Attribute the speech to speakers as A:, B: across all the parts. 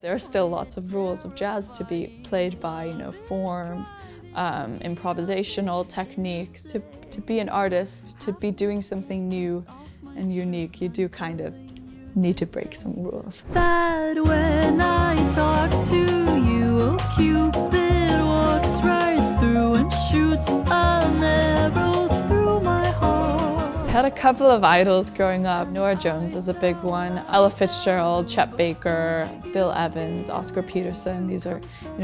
A: There are still lots of rules of jazz to be played by, form, improvisational techniques. To be an artist, to be doing something new and unique, you do kind of need to break some rules.
B: That when I talk to you, oh Cupid walks right through and shoots an arrow through my heart.
A: I had a couple of idols growing up. Nora Jones is a big one. Ella Fitzgerald, Chet Baker, Bill Evans, Oscar Peterson. These are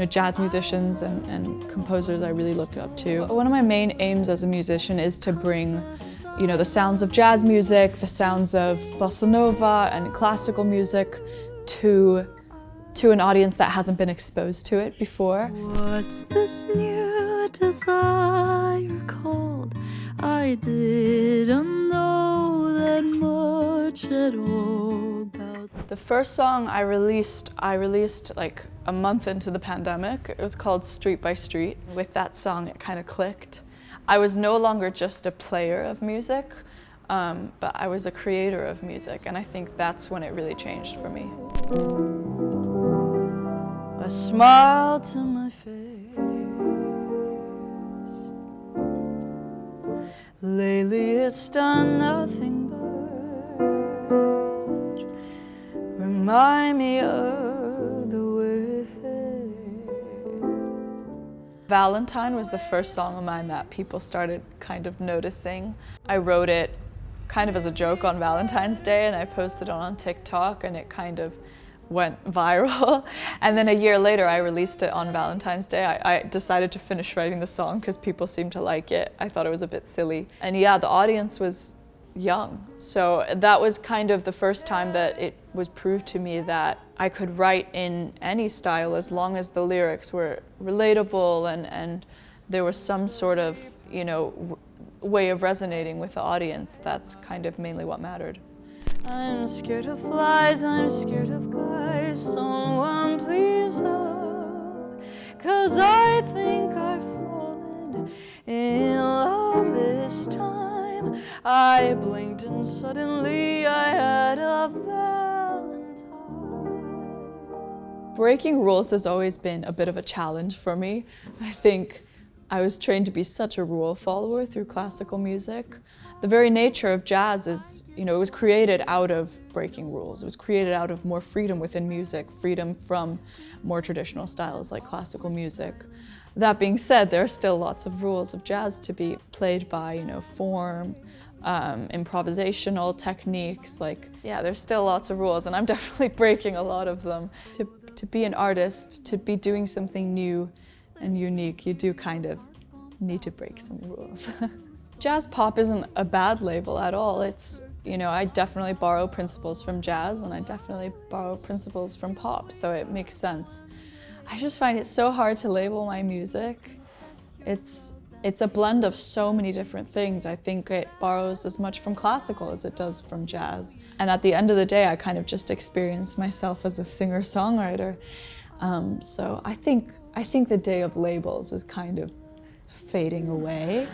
A: jazz musicians and composers I really look up to. One of my main aims as a musician is to bring the sounds of jazz music, the sounds of bossa nova and classical music to an audience that hasn't been exposed to it before.
B: What's this new desire called? I didn't know that much at all about.
A: The first song I released like a month into the pandemic. It was called Street by Street. With that song, it kind of clicked. I was no longer just a player of music, but I was a creator of music, and I think that's when it really changed for me.
B: A smile to my face. Lately it's done nothing but remind me of the way.
A: Valentine was the first song of mine that people started kind of noticing. I wrote it kind of as a joke on Valentine's Day, and I posted it on TikTok, and it kind of went viral. And then a year later, I released it on Valentine's Day. I decided to finish writing the song because people seemed to like it. I thought it was a bit silly. And yeah, the audience was young. So that was kind of the first time that it was proved to me that I could write in any style as long as the lyrics were relatable and there was some sort of, way of resonating with the audience. That's kind of mainly what mattered.
B: I'm scared of flies, I'm scared of guys. Someone please help, 'cause I think I've fallen in love this time. I blinked and suddenly I had a Valentine.
A: Breaking rules has always been a bit of a challenge for me. I think I was trained to be such a rule follower through classical music. The very nature of jazz is, it was created out of breaking rules. It was created out of more freedom within music, freedom from more traditional styles like classical music. That being said, there are still lots of rules of jazz to be played by, form, improvisational techniques. There's still lots of rules, and I'm definitely breaking a lot of them. To be an artist, to be doing something new and unique, you do kind of need to break some rules. Jazz pop isn't a bad label at all. It's, I definitely borrow principles from jazz and I definitely borrow principles from pop, so it makes sense. I just find it so hard to label my music. It's a blend of so many different things. I think it borrows as much from classical as it does from jazz. And at the end of the day, I kind of just experience myself as a singer-songwriter. So I think the day of labels is kind of fading away.